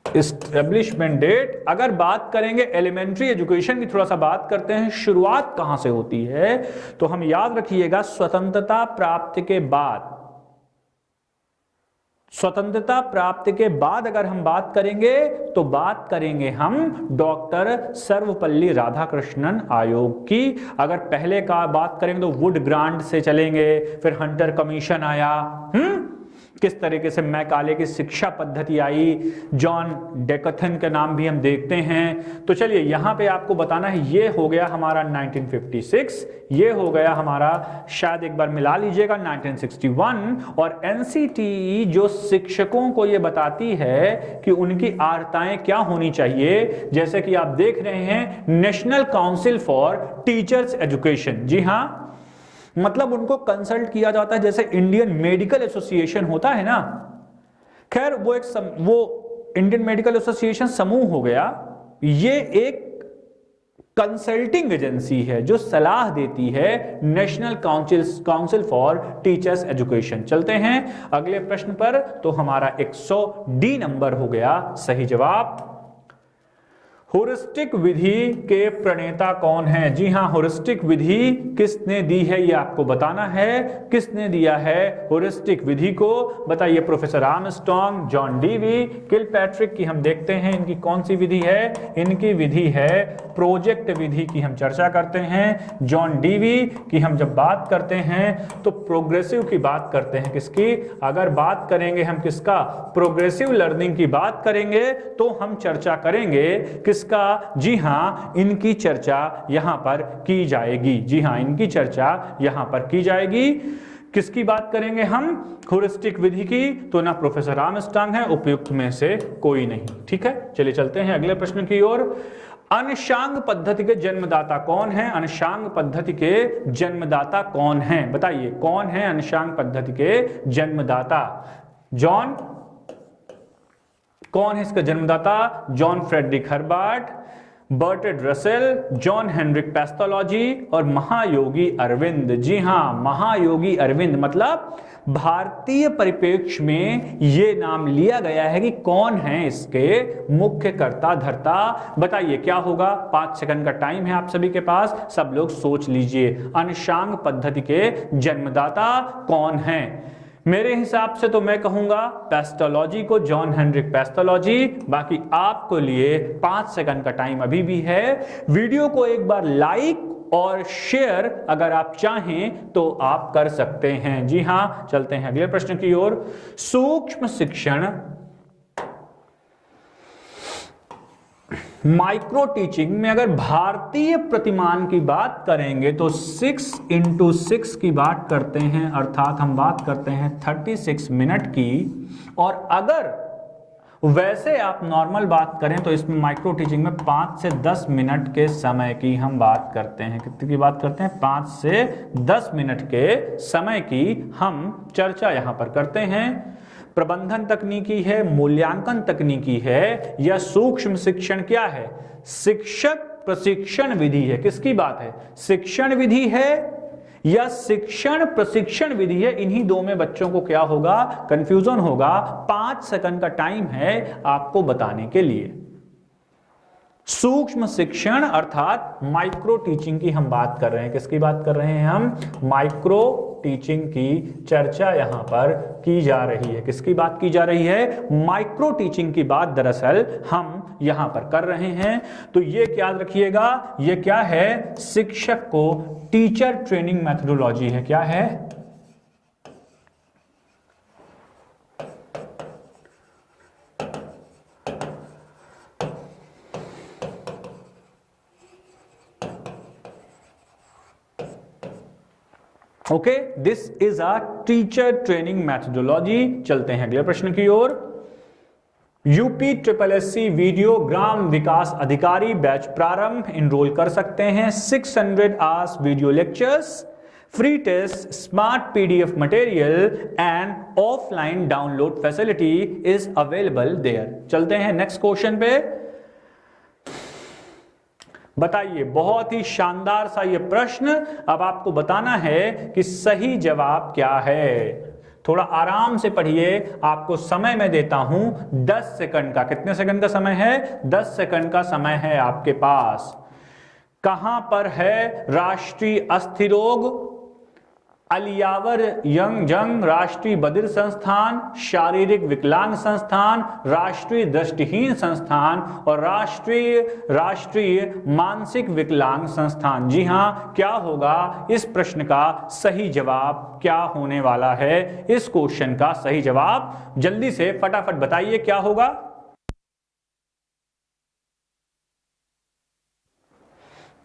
Establishment date. अगर बात करेंगे एलिमेंट्री एजुकेशन की, थोड़ा सा बात करते हैं शुरुआत कहां से होती है, तो हम याद रखिएगा स्वतंत्रता प्राप्ति के बाद, स्वतंत्रता प्राप्ति के बाद अगर हम बात करेंगे तो बात करेंगे हम डॉक्टर सर्वपल्ली राधाकृष्णन आयोग की। अगर पहले का बात करेंगे तो वुड ग्रांट से चलेंगे, फिर हंटर कमीशन आया। किस तरीके से मैकाले की शिक्षा पद्धति आई, जॉन डेकथन का नाम भी हम देखते हैं। तो चलिए यहां पे आपको बताना है, ये हो गया हमारा 1956, ये हो गया हमारा, शायद एक बार मिला लीजिएगा, 1961। और एनसीटीई जो शिक्षकों को ये बताती है कि उनकी अर्हताएं क्या होनी चाहिए, जैसे कि आप देख रहे हैं national council for teachers education. जी हाँ, मतलब उनको कंसल्ट किया जाता है, जैसे इंडियन मेडिकल एसोसिएशन होता है ना। खैर वो वो इंडियन मेडिकल एसोसिएशन समूह हो गया, ये एक कंसल्टिंग एजेंसी है जो सलाह देती है national council for teachers education. चलते हैं अगले प्रश्न पर। तो हमारा 100D नंबर हो गया सही जवाब। हेउरिस्टिक विधि के प्रणेता कौन है? जी हां, हेउरिस्टिक विधि किसने दी है ये आपको बताना है। किसने दिया है हेउरिस्टिक विधि को? बताइए। Professor Armstrong, John Dewey, Kilpatrick की हम देखते हैं इनकी कौन सी विधि है। इनकी विधि है प्रोजेक्ट विधि की हम चर्चा करते हैं। जॉन डीवी की हम जब बात करते हैं तो प्रोग्रेसिव की बात करते हैं। किसकी? अगर बात करेंगे हम किसका, प्रोग्रेसिव लर्निंग की बात करेंगे तो हम चर्चा करेंगे किसका? जी हां, इनकी चर्चा यहां पर की जाएगी। जी हां, इनकी चर्चा यहां पर की जाएगी। किसकी बात करेंगे हम? हेउरिस्टिक विधि की। तो ना प्रोफेसर आर्मस्ट्रांग है, उपयुक्त में से कोई नहीं। ठीक है, चलिए चलते हैं अगले प्रश्न की ओर। अनशांग पद्धति के जन्मदाता कौन है? अनशांग पद्धति के जन्मदाता कौन है? बताइए कौन है अनशांग पद्धति के जन्मदाता? जॉन, कौन है इसका जन्मदाता? John Frederick Herbart, Bertrand Russell, John Heinrich Pestalozzi और महायोगी अरविंद। जी हां, महायोगी अरविंद। मतलब भारतीय परिप्रेक्ष्य में ये नाम लिया गया है कि कौन है इसके मुख्य कर्ता धर्ता। बताइए क्या होगा? 5 सेकंड का टाइम है आप सभी के पास, सब लोग सोच लीजिए। अनशांग पद्धति के जन्मदाता कौन है? मेरे हिसाब से तो मैं कहूंगा पेस्टोलॉजी को, जॉन हेनरिक पेस्टोलॉजी। बाकी आपको लिए 5 सेकंड का टाइम अभी भी है। वीडियो को एक बार लाइक और शेयर अगर आप चाहें तो आप कर सकते हैं। जी हां, चलते हैं अगले प्रश्न की ओर। सूक्ष्म शिक्षण माइक्रो टीचिंग में अगर भारतीय प्रतिमान की बात करेंगे तो 6x6 की बात करते हैं, अर्थात हम बात करते हैं 36 मिनट की। और अगर वैसे आप नॉर्मल बात करें तो इसमें माइक्रो टीचिंग में 5 से 10 मिनट के समय की हम बात करते हैं। कितने की बात करते हैं? 5 से 10 मिनट के समय की हम चर्चा यहां पर करते हैं। प्रबंधन तकनीकी है, मूल्यांकन तकनीकी है, या सूक्ष्म शिक्षण क्या है? शिक्षक प्रशिक्षण विधि है। किसकी बात है? शिक्षण विधि है या शिक्षण प्रशिक्षण विधि है? इन्हीं दो में बच्चों को क्या होगा? कंफ्यूजन होगा। 5 सेकंड का टाइम है आपको बताने के लिए। सूक्ष्म शिक्षण अर्थात माइक्रो टीचिंग की हम बात कर रहे हैं। किसकी बात कर रहे हैं हम? माइक्रो टीचिंग की चर्चा यहां पर की जा रही है। किसकी बात की जा रही है? माइक्रो टीचिंग की बात दरअसल हम यहां पर कर रहे हैं। तो ये याद रखिएगा, ये क्या है? शिक्षक को टीचर ट्रेनिंग मेथोडोलॉजी है। क्या है? Okay, this is a teacher training methodology. चलते हैं अगले प्रश्न की ओर। यूपी SSC वीडियो ग्राम विकास अधिकारी बैच प्रारंभ, इनरोल कर सकते हैं। 600 hours video lectures, free test, smart PDF material and offline download facility is available there. चलते हैं नेक्स्ट क्वेश्चन पे। बताइए, बहुत ही शानदार सा ये प्रश्न। अब आपको बताना है कि सही जवाब क्या है। थोड़ा आराम से पढ़िए, आपको समय मैं देता हूं 10 सेकंड का। कितने सेकंड का समय है? 10 सेकंड का समय है आपके पास। कहां पर है राष्ट्रीय अस्थिरोग अलियावर यंग जंग राष्ट्रीय बधिर संस्थान, शारीरिक विकलांग संस्थान, राष्ट्रीय दृष्टिहीन संस्थान और राष्ट्रीय मानसिक विकलांग संस्थान। जी हां, क्या होगा इस प्रश्न का सही जवाब, क्या होने वाला है इस क्वेश्चन का सही जवाब? जल्दी से फटाफट बताइए क्या होगा।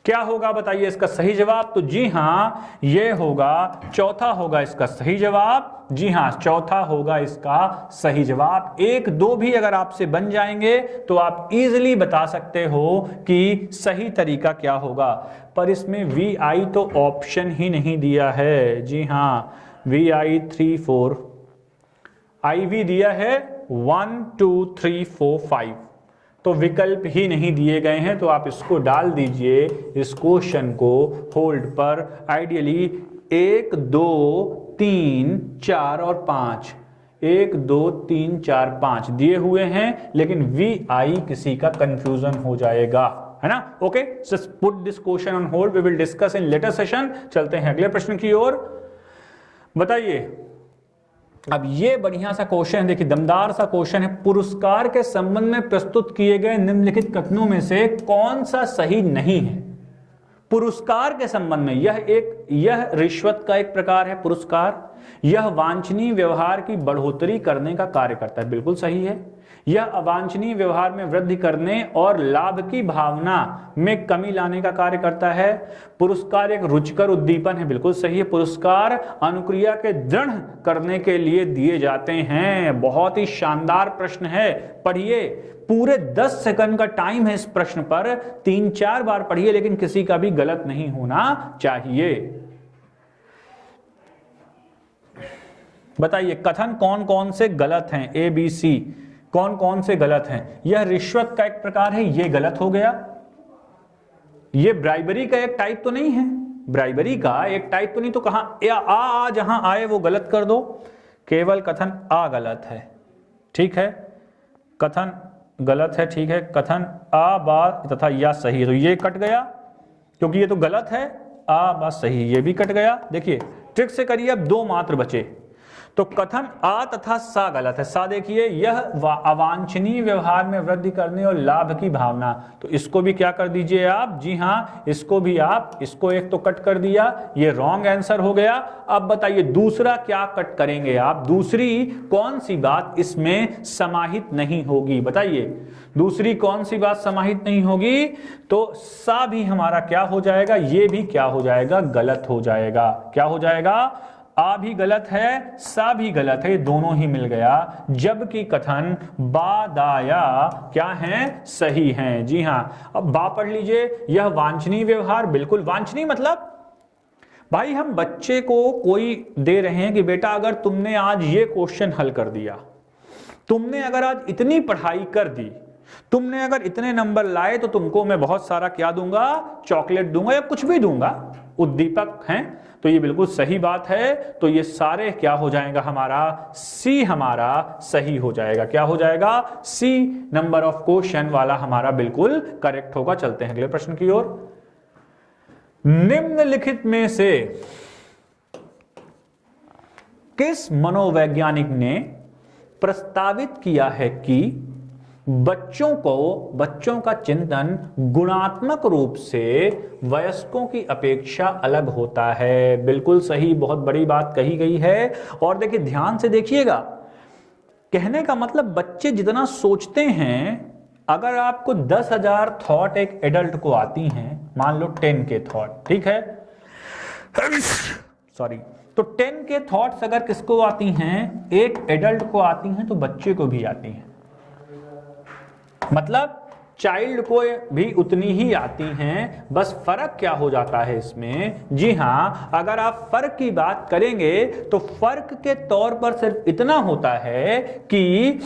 क्या होगा बताइए इसका सही जवाब? तो जी हां, ये होगा चौथा होगा इसका सही जवाब। जी हां, चौथा होगा इसका सही जवाब। 1, 2 भी अगर आपसे बन जाएंगे तो आप इजीली बता सकते हो कि सही तरीका क्या होगा। पर इसमें VI तो ऑप्शन ही नहीं दिया है। जी हां, VI 3 4, IV दिया है 1 2 3 4 5, तो विकल्प ही नहीं दिए गए हैं। तो आप इसको डाल दीजिए इस क्वेश्चन को होल्ड पर। आइडियली 1 2 3 4 और 5, 1 2 3 4 5 दिए हुए हैं, लेकिन VI किसी का कंफ्यूजन हो जाएगा, है ना। Okay, just put this question on hold, we will discuss in later session. चलते हैं अगले प्रश्न की ओर। बताइए, अब ये बढ़िया सा क्वेश्चन है, देखिए दमदार सा क्वेश्चन है। पुरस्कार के संबंध में प्रस्तुत किए गए निम्नलिखित कथनों में से कौन सा सही नहीं है? पुरस्कार के संबंध में यह रिश्वत का एक प्रकार है पुरस्कार। यह वांछनीय व्यवहार की बढ़ोतरी करने का कार्य करता है, बिल्कुल सही है। यह अवांछनीय व्यवहार में वृद्धि करने और लाभ की भावना में कमी लाने का कार्य करता है। पुरस्कार एक रुचिकर उद्दीपन है, बिल्कुल सही है। पुरस्कार अनुक्रिया के दृढ़ करने के लिए दिए जाते हैं। बहुत ही शानदार प्रश्न है, पढ़िए। पूरे 10 सेकंड का टाइम है इस प्रश्न पर, 3-4 बार पढ़िए, लेकिन किसी का भी गलत नहीं होना चाहिए। बताइए कथन कौन कौन से गलत हैं? ABC कौन कौन से गलत हैं? यह रिश्वत का एक प्रकार है, ये गलत हो गया। ये ब्राइबरी का एक टाइप तो नहीं है, ब्राइबरी का एक टाइप तो नहीं, तो कहां आ जहां आए वो गलत कर दो। केवल कथन आ गलत है, ठीक है। कथन गलत है, ठीक है। कथन आ बा तथा या सही है, तो ये कट गया क्योंकि ये तो गलत है। आ बा सही, ये भी कट गया। देखिए ट्रिक से करिए, अब 2 मात्र बचे। तो कथन आ तथा सा गलत है। सा देखिए, यह अवांछनीय व्यवहार में वृद्धि करने और लाभ की भावना, तो इसको भी क्या कर दीजिए आप? जी हां, इसको भी आप, इसको एक तो कट कर दिया, ये रॉन्ग आंसर हो गया। अब बताइए दूसरा क्या कट करेंगे आप? दूसरी कौन सी बात इसमें समाहित नहीं होगी? बताइए दूसरी कौन सी बात समाहित नहीं होगी? तो सा भी हमारा क्या हो जाएगा? ये भी क्या हो जाएगा? गलत हो जाएगा। क्या हो जाएगा? आ भी गलत है, सा भी गलत है, ये दोनों ही मिल गया। जबकि कथन बा दा या क्या है? सही हैं। जी हां, अब बा पढ़ लीजिए। यह वांछनीय व्यवहार, बिल्कुल वांछनीय मतलब भाई हम बच्चे को कोई दे रहे हैं कि बेटा अगर तुमने आज ये क्वेश्चन हल कर दिया, तुमने अगर आज इतनी पढ़ाई कर दी, तुमने अगर इतने नंबर लाए, तो तुमको मैं बहुत सारा क्या दूंगा? चॉकलेट दूंगा या कुछ भी दूंगा। उद्दीपक हैं, तो ये बिल्कुल सही बात है। तो ये सारे क्या हो जाएगा? हमारा सी हमारा सही हो जाएगा। क्या हो जाएगा? सी नंबर ऑफ क्वेश्चन वाला हमारा बिल्कुल करेक्ट होगा। चलते हैं अगले प्रश्न की ओर। निम्नलिखित में से किस मनोवैज्ञानिक ने प्रस्तावित किया है कि बच्चों का चिंतन गुणात्मक रूप से वयस्कों की अपेक्षा अलग होता है? बिल्कुल सही, बहुत बड़ी बात कही गई है। और देखिए ध्यान से देखिएगा, कहने का मतलब बच्चे जितना सोचते हैं, अगर आपको 10,000 थॉट एक एडल्ट को आती हैं, मान लो 10 के थॉट, ठीक है, सॉरी, तो 10 के थॉट्स अगर किसको आती हैं? एक एडल्ट को आती हैं, तो बच्चे को भी आती हैं। मतलब चाइल्ड को भी उतनी ही आती हैं, बस फर्क क्या हो जाता है इसमें? जी हां, अगर आप फर्क की बात करेंगे तो फर्क के तौर पर सिर्फ इतना होता है कि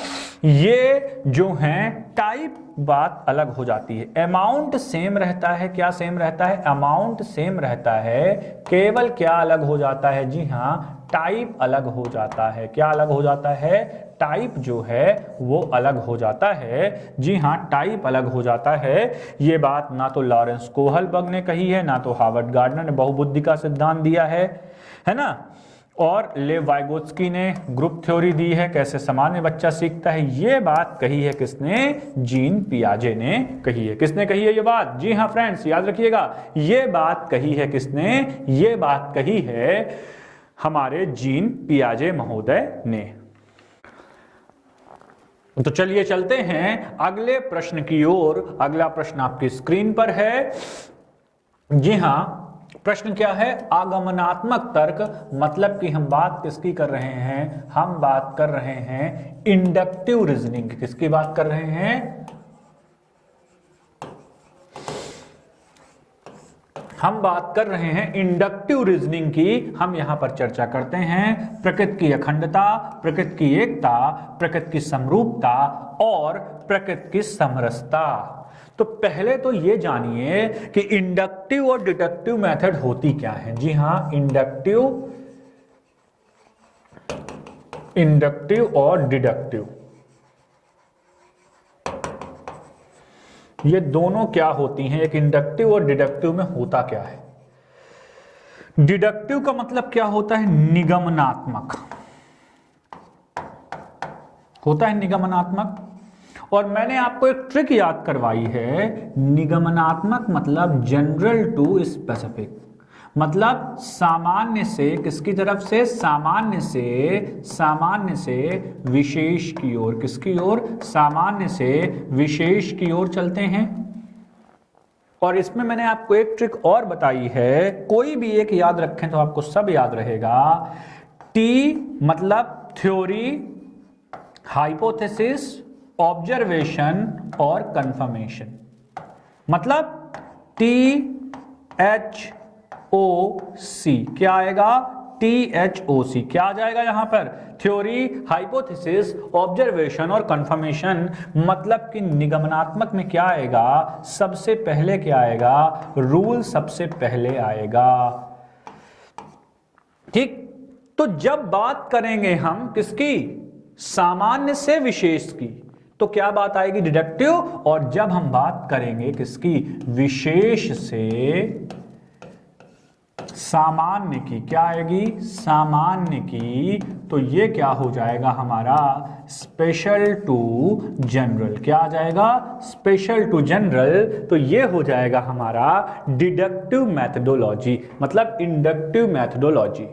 ये जो हैं टाइप बात अलग हो जाती है। अमाउंट सेम रहता है। क्या सेम रहता है? अमाउंट सेम रहता है, केवल क्या अलग हो जाता है? जी हां, टाइप अलग हो जाता है। क्या अलग हो जाता है? टाइप जो है वो अलग हो जाता है। जी हाँ, टाइप अलग हो जाता है। ये बात ना तो लॉरेंस कोहलबर्ग ने कही है, ना तो हार्वर्ड गार्डनर ने बहुबुद्धि का सिद्धांत दिया है ना। और लेव वाइगोत्स्की ने ग्रुप थ्योरी दी है, कैसे सामान्य बच्चा सीखता है। ये बात कही है किसने? जीन पियाजे ने कही है। किसने कही है ये बात? जी हाँ फ्रेंड्स, याद रखिएगा, ये बात कही है किसने? ये बात कही है हमारे जीन पियाजे महोदय ने। तो चलिए चलते हैं अगले प्रश्न की ओर। अगला प्रश्न आपकी स्क्रीन पर है। जी हां, प्रश्न क्या है? आगमनात्मक तर्क, मतलब कि हम बात किसकी कर रहे हैं? हम बात कर रहे हैं इंडक्टिव रीजनिंग। किसकी बात कर रहे हैं? हम बात कर रहे हैं इंडक्टिव रीजनिंग की। हम यहां पर चर्चा करते हैं प्रकृति की अखंडता, प्रकृति की एकता, प्रकृति की समरूपता और प्रकृति की समरसता। तो पहले तो ये जानिए कि इंडक्टिव और डिडक्टिव मेथड होती क्या है। जी हां, इंडक्टिव और डिडक्टिव, ये दोनों क्या होती हैं? एक इंडक्टिव और डिडक्टिव में होता क्या है? डिडक्टिव का मतलब क्या होता है? निगमनात्मक होता है, निगमनात्मक। और मैंने आपको एक ट्रिक याद करवाई है। निगमनात्मक मतलब जनरल टू स्पेसिफिक, मतलब सामान्य से किसकी तरफ से? सामान्य से विशेष की ओर। किसकी ओर? सामान्य से विशेष की ओर चलते हैं। और इसमें मैंने आपको एक ट्रिक और बताई है, कोई भी एक याद रखें तो आपको सब याद रहेगा। टी मतलब थ्योरी, हाइपोथेसिस, ऑब्जर्वेशन और कंफर्मेशन। मतलब THOC क्या आएगा? THOC क्या आ जाएगा यहां पर? थ्योरी, हाइपोथेसिस, ऑब्जर्वेशन और कंफर्मेशन। मतलब कि निगमनात्मक में क्या आएगा? सबसे पहले क्या आएगा? रूल सबसे पहले आएगा। ठीक, तो जब बात करेंगे हम किसकी? सामान्य से विशेष की, तो क्या बात आएगी? डिडक्टिव। और जब हम बात करेंगे किसकी? विशेष से सामान्य की, क्या आएगी? सामान्य की, तो ये क्या हो जाएगा हमारा? Special to general. क्या आ जाएगा? Special to general. तो ये हो जाएगा हमारा डिडक्टिव मैथडोलॉजी, मतलब इंडक्टिव मैथडोलॉजी।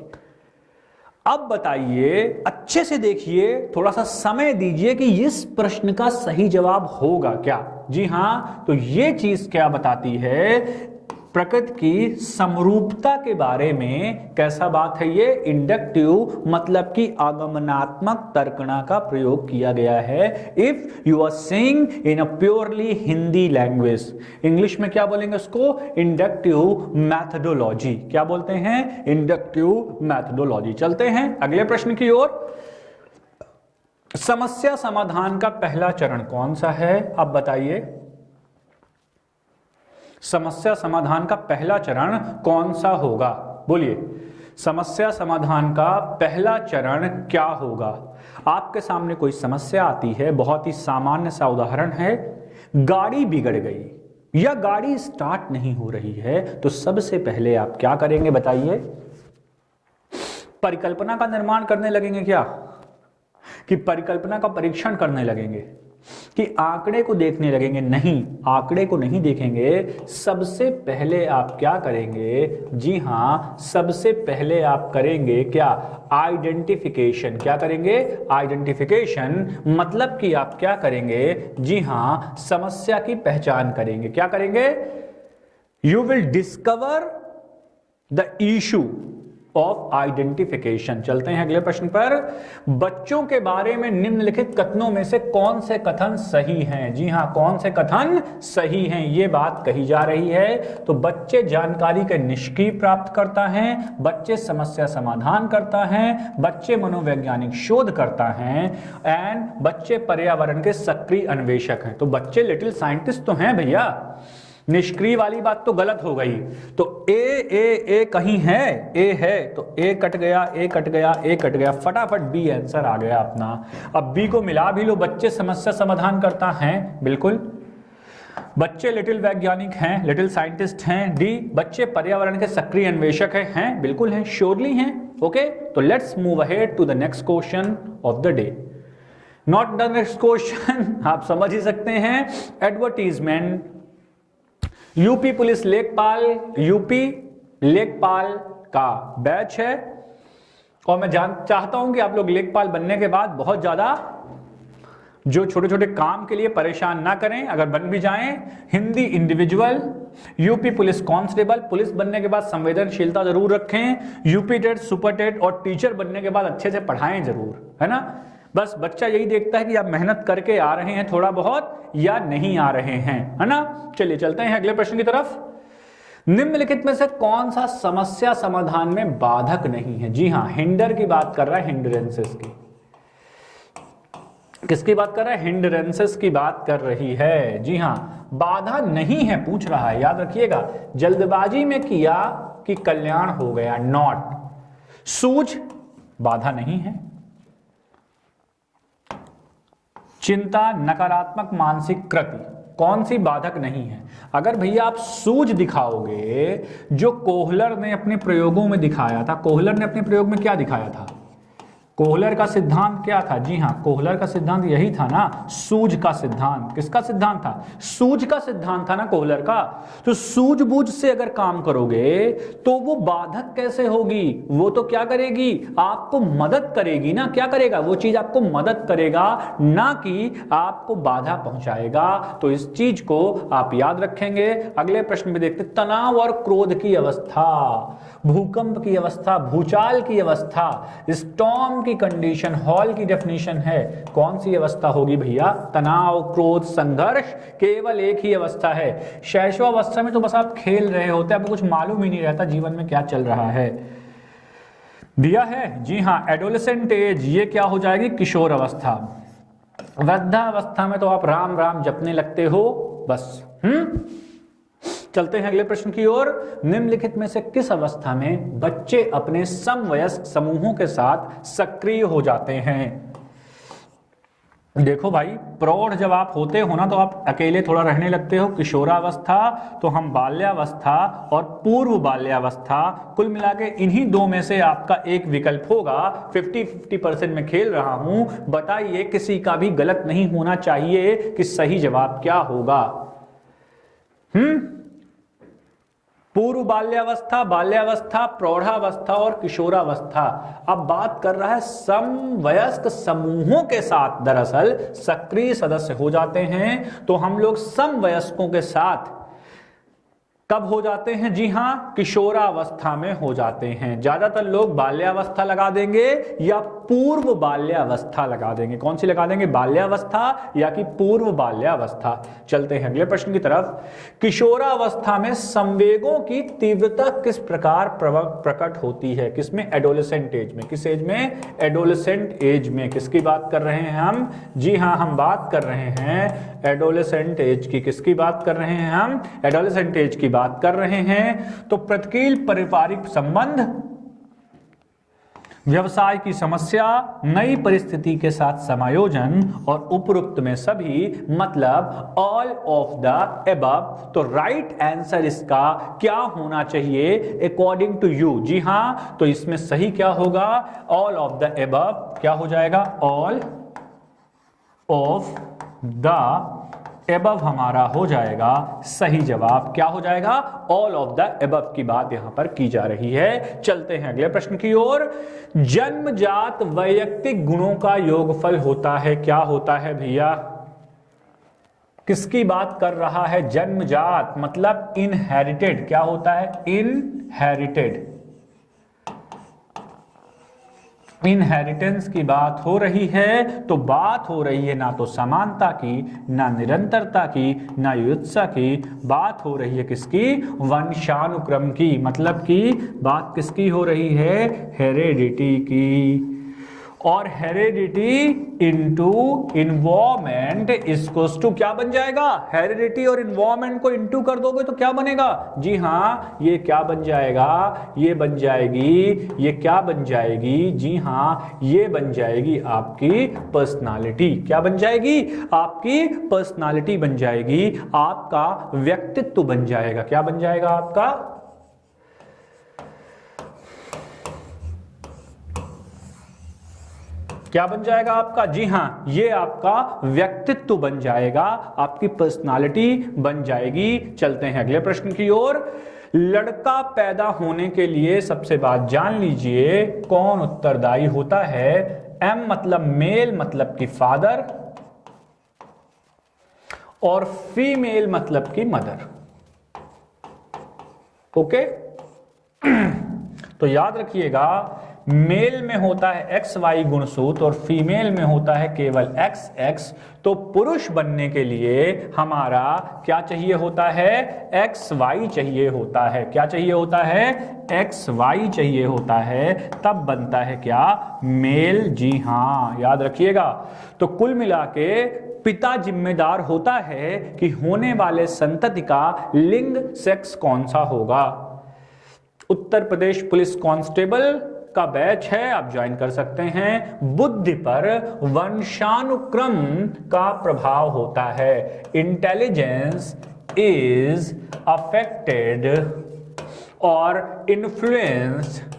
अब बताइए, अच्छे से देखिए, थोड़ा सा समय दीजिए कि इस प्रश्न का सही जवाब होगा क्या। जी हां, तो ये चीज क्या बताती है? प्रकृति की समरूपता के बारे में। कैसा बात है ये? इंडक्टिव मतलब कि आगमनात्मक तर्कणा का प्रयोग किया गया है। If you are saying in a purely Hindi language, English में क्या बोलेंगे उसको? Inductive methodology. क्या बोलते हैं? Inductive methodology. चलते हैं अगले प्रश्न की ओर। समस्या समाधान का पहला चरण कौन सा है? अब बताइए, समस्या समाधान का पहला चरण कौन सा होगा? बोलिए, समस्या समाधान का पहला चरण क्या होगा? आपके सामने कोई समस्या आती है, बहुत ही सामान्य सा उदाहरण है, गाड़ी बिगड़ गई या गाड़ी स्टार्ट नहीं हो रही है, तो सबसे पहले आप क्या करेंगे बताइए? परिकल्पना का निर्माण करने लगेंगे क्या? कि परिकल्पना का परीक्षण करने लगेंगे? कि आंकड़े को देखने लगेंगे? नहीं, आंकड़े को नहीं देखेंगे। सबसे पहले आप क्या करेंगे? जी हां, सबसे पहले आप करेंगे क्या? आइडेंटिफिकेशन। क्या करेंगे? आइडेंटिफिकेशन मतलब कि आप क्या करेंगे? जी हां, समस्या की पहचान करेंगे। क्या करेंगे? You will discover the issue of identification. चलते हैं अगले प्रश्न पर। बच्चों के बारे में निम्नलिखित कथनों में से कौन से कथन सही हैं? जी हां, कौन से कथन सही हैं, ये बात कही जा रही है। तो बच्चे जानकारी के निष्क्रिय प्राप्त करता है, बच्चे समस्या समाधान करता है, बच्चे मनोवैज्ञानिक शोध करता है, एंड बच्चे पर्यावरण के सक्रिय अन्वेषक हैं। तो बच्चे लिटिल साइंटिस्ट तो हैं भैया। निष्क्रिय वाली बात तो गलत हो गई। तो ए कहीं है, ए है तो ए कट गया, ए कट गया, ए कट गया, फटाफट बी आंसर आ गया अपना। अब बी को मिला भी लो, बच्चे समस्या समाधान करता है, बिल्कुल बच्चे लिटिल वैज्ञानिक हैं, लिटिल साइंटिस्ट हैं। डी, बच्चे पर्यावरण के सक्रिय अन्वेषक हैं, बिल्कुल हैं, श्योरली हैं। ओके, तो let's move ahead to the next question of the day. Not the next question, आप समझ ही सकते हैं, एडवर्टीजमेंट यूपी पुलिस लेखपाल, यूपी लेखपाल का बैच है। और मैं चाहता हूं कि आप लोग लेखपाल बनने के बाद बहुत ज्यादा जो छोटे छोटे काम के लिए परेशान ना करें, अगर बन भी जाएं। Hindi individual, UP police constable, police बनने के बाद संवेदनशीलता जरूर रखें। यूपी टेट, सुपर टेट और टीचर बनने के बाद अच्छे से पढ़ाएं जरूर, है ना। बस बच्चा यही देखता है कि आप मेहनत करके आ रहे हैं थोड़ा बहुत या नहीं आ रहे हैं, है ना। चलिए चलते हैं अगले प्रश्न की तरफ। निम्नलिखित में से कौन सा समस्या समाधान में बाधक नहीं है? जी हां, हिंडर की बात कर रहा है, हिंड्रेंसेस की। किसकी बात कर रहा है? हिंड्रेंसेस की बात कर रही है। जी हां, बाधा नहीं है पूछ रहा है, याद रखिएगा। जल्दबाजी में किया कि कल्याण हो गया, नॉट। सूझ बाधा नहीं है। चिंता, नकारात्मक मानसिक कृति, कौन सी बाधक नहीं है? अगर भैया आप सूझ दिखाओगे, जो कोहलर ने अपने प्रयोगों में दिखाया था, कोहलर ने अपने प्रयोग में क्या दिखाया था? कोहलर का सिद्धांत क्या था? जी हां, कोहलर का सिद्धांत यही था ना, सूझ का सिद्धांत। किसका सिद्धांत था? सूझ का सिद्धांत था ना कोहलर का। तो सूझबूझ से अगर काम करोगे तो वो बाधक कैसे होगी? वो तो क्या करेगी? आपको मदद करेगी ना। क्या करेगा? वो चीज आपको मदद करेगा, ना कि आपको बाधा पहुंचाएगा। तो इस चीज को आप याद रखेंगे। अगले प्रश्न में देखते, तनाव और क्रोध की अवस्था, भूकंप की अवस्था, भूचाल की अवस्था, स्टॉर्म की कंडीशन, हॉल की डेफिनेशन है। कौन सी अवस्था होगी भैया? तनाव, क्रोध, संघर्ष केवल एक ही अवस्था है। शैशवावस्था में तो बस आप खेल रहे होते हैं, आपको कुछ मालूम ही नहीं रहता जीवन में क्या चल रहा है। दिया है, जी हां, एडोलेसेंट एज, ये क्या हो जाएगी? किशोर अवस्था। वृद्धावस्था में तो आप राम राम जपने लगते हो बस। चलते हैं अगले प्रश्न की ओर। निम्नलिखित में से किस अवस्था में बच्चे अपने समवयस्क समूहों के साथ सक्रिय हो जाते हैं? देखो भाई, प्रौढ़ जब आप होते हो ना तो आप अकेले थोड़ा रहने लगते हो। किशोरावस्था, तो हम बाल्यावस्था और पूर्व बाल्यावस्था, कुल मिला के इन्हीं दो में से आपका एक विकल्प होगा। 50-50% में खेल रहा हूं, बताइए, किसी का भी गलत नहीं होना चाहिए कि सही जवाब क्या होगा। पूर्व बाल्यावस्था, बाल्यावस्था, प्रौढ़ावस्था और किशोरावस्था। अब बात कर रहा है समवयस्क समूहों के साथ दरअसल सक्रिय सदस्य हो जाते हैं। तो हम लोग समवयस्कों के साथ कब हो जाते हैं? जी हां, किशोरावस्था में हो जाते हैं। ज्यादातर लोग बाल्यावस्था लगा देंगे या पूर्व बाल्यावस्था लगा देंगे। कौन सी लगा देंगे? बाल्यावस्था या कि पूर्व बाल्यावस्था। चलते हैं अगले प्रश्न की तरफ। किशोरावस्था में संवेगों की तीव्रता किस प्रकार प्रकट होती है? किसमें? एडोलेसेंट एज में। किस एज में? एडोलेसेंट एज में। किसकी बात कर रहे हैं हम? जी हां, हम बात कर रहे हैं एडोलेसेंट एज की। किसकी बात कर रहे हैं हम? एडोलेसेंट एज की बात कर रहे हैं। तो प्रतिकूल पारिवारिक संबंध, व्यवसाय की समस्या, नई परिस्थिति के साथ समायोजन और उपरोक्त में सभी, मतलब ऑल ऑफ द एबव। तो राइट आंसर इसका क्या होना चाहिए अकॉर्डिंग टू यू? जी हां, तो इसमें सही क्या होगा? All of the above. क्या हो जाएगा? ऑल ऑफ द एबव हमारा हो जाएगा सही जवाब। क्या हो जाएगा? ऑल ऑफ द एबव की बात यहां पर की जा रही है। चलते हैं अगले प्रश्न की ओर। जन्मजात वैयक्तिक गुणों का योगफल होता है, क्या होता है भैया? किसकी बात कर रहा है? जन्मजात मतलब इनहेरिटेड। क्या होता है? इनहेरिटेड। इनहेरिटेंस की बात हो रही है। तो बात हो रही है ना तो समानता की, ना निरंतरता की, ना युत्सा की। बात हो रही है किसकी? वंशानुक्रम की। मतलब की बात किसकी हो रही है? हेरेडिटी की। और heredity into involvement equals to क्या बन जाएगा? हेरिडिटी और इन्वॉल्वमेंट को इंटू कर दोगे तो क्या बनेगा? जी हाँ, ये क्या बन जाएगा? ये बन जाएगी, ये क्या बन जाएगी? जी हाँ, ये बन जाएगी आपकी पर्सनालिटी। क्या बन जाएगी? आपकी पर्सनालिटी बन जाएगी, आपका व्यक्तित्व बन जाएगा। क्या बन जाएगा आपका? क्या बन जाएगा आपका? जी हाँ, ये आपका व्यक्तित्व बन जाएगा, आपकी पर्सनालिटी बन जाएगी। चलते हैं अगले प्रश्न की ओर। लड़का पैदा होने के लिए सबसे बात जान लीजिए कौन उत्तरदायी होता है? एम मतलब मेल मतलब कि फादर, और फीमेल मतलब कि मदर। ओके, तो याद रखिएगा, मेल में होता है XY गुणसूत्र और फीमेल में होता है केवल XX। तो पुरुष बनने के लिए हमारा क्या चाहिए होता है? XY चाहिए होता है। क्या चाहिए होता है? XY चाहिए होता है, तब बनता है क्या? मेल। जी हाँ, याद रखिएगा। तो कुल मिला के पिता जिम्मेदार होता है कि होने वाले संतति का लिंग सेक्स कौन सा होगा। उत्तर प्रदेश पुलिस कांस्टेबल का बैच है, आप ज्वाइन कर सकते हैं। बुद्धि पर वंशानुक्रम का प्रभाव होता है। इंटेलिजेंस इज अफेक्टेड और इन्फ्लुएंस्ड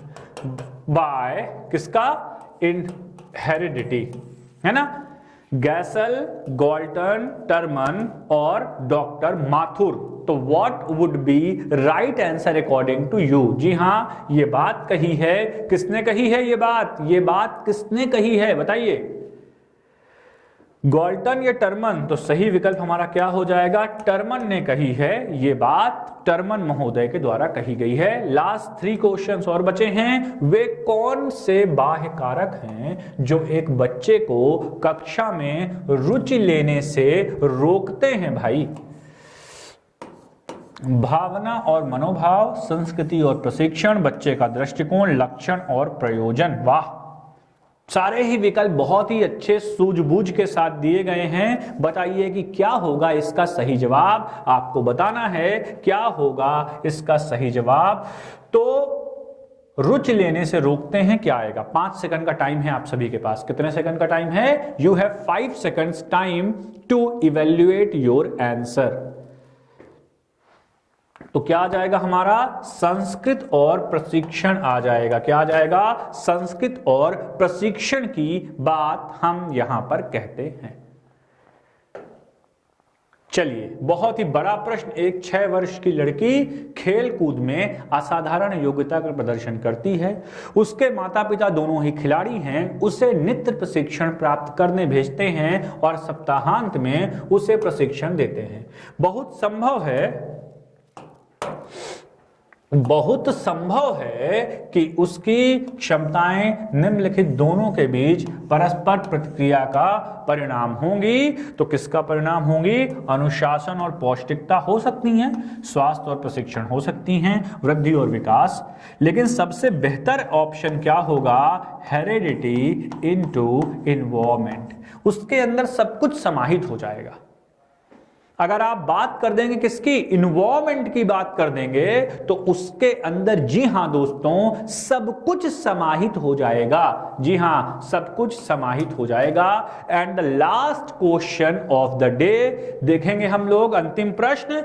बाय किसका? इन हेरिडिटी, है ना? गैसल, गॉल्टन, टर्मन और डॉक्टर माथुर। तो what would be right answer according to you? जी हाँ, ये बात कही है, किसने कही है ये बात? ये बात किसने कही है बताइए? गॉल्टन या टर्मन? तो सही विकल्प हमारा क्या हो जाएगा? टर्मन ने कही है ये बात, टर्मन महोदय के द्वारा कही गई है। लास्ट 3 क्वेश्चंस और बचे हैं। वे कौन से बाह्य कारक हैं जो एक बच्चे को कक्षा में रुचि लेने से रोकते हैं भाई? भावना और मनोभाव, संस्कृति और प्रशिक्षण, बच्चे का दृष्टिकोण, लक्षण और प्रयोजन। वाह, सारे ही विकल्प बहुत ही अच्छे सूझबूझ के साथ दिए गए हैं। बताइए कि क्या होगा इसका सही जवाब? आपको बताना है क्या होगा इसका सही जवाब। तो रुचि लेने से रोकते हैं, क्या आएगा? 5 सेकंड का टाइम है आप सभी के पास। कितने सेकंड का टाइम है? You have 5 seconds time to evaluate your answer. तो क्या आ जाएगा हमारा? संस्कृत और प्रशिक्षण आ जाएगा। क्या आ जाएगा? संस्कृत और प्रशिक्षण की बात हम यहां पर कहते हैं। चलिए, बहुत ही बड़ा प्रश्न। एक 6 वर्ष की लड़की खेल कूद में असाधारण योग्यता का प्रदर्शन करती है। उसके माता पिता दोनों ही खिलाड़ी हैं। उसे नृत्य प्रशिक्षण प्राप्त करने भेजते हैं और सप्ताहांत में उसे प्रशिक्षण देते हैं। बहुत संभव है कि उसकी क्षमताएं निम्नलिखित दोनों के बीच परस्पर प्रतिक्रिया का परिणाम होंगी। तो किसका परिणाम होंगी? अनुशासन और पौष्टिकता हो सकती हैं, स्वास्थ्य और प्रशिक्षण हो सकती हैं, वृद्धि और विकास। लेकिन सबसे बेहतर ऑप्शन क्या होगा? Heredity into involvement. उसके अंदर सब कुछ समाहित हो जाएगा। अगर आप बात कर देंगे किसकी? इन्वॉल्वमेंट की बात कर देंगे तो उसके अंदर, जी हां दोस्तों, सब कुछ समाहित हो जाएगा। जी हां, सब कुछ समाहित हो जाएगा। And the last question of the day देखेंगे हम लोग, अंतिम प्रश्न।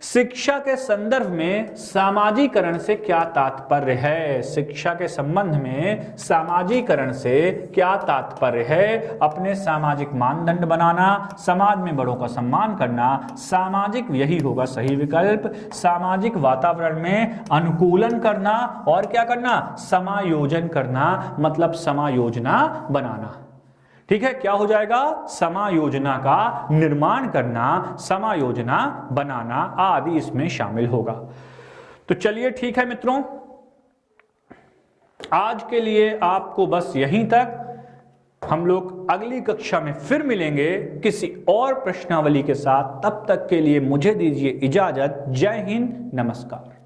शिक्षा के संदर्भ में सामाजिकरण से क्या तात्पर्य है? शिक्षा के संबंध में सामाजिकरण से क्या तात्पर्य है? अपने सामाजिक मानदंड बनाना, समाज में बड़ों का सम्मान करना, सामाजिक, यही होगा सही विकल्प। सामाजिक वातावरण में अनुकूलन करना और क्या करना? समायोजन करना, मतलब समायोजना बनाना। ठीक है, क्या हो जाएगा? समायोजना का निर्माण करना, समायोजना बनाना आदि इसमें शामिल होगा। तो चलिए ठीक है मित्रों, आज के लिए आपको बस यहीं तक। हम लोग अगली कक्षा में फिर मिलेंगे किसी और प्रश्नावली के साथ। तब तक के लिए मुझे दीजिए इजाजत। जय हिंद, नमस्कार।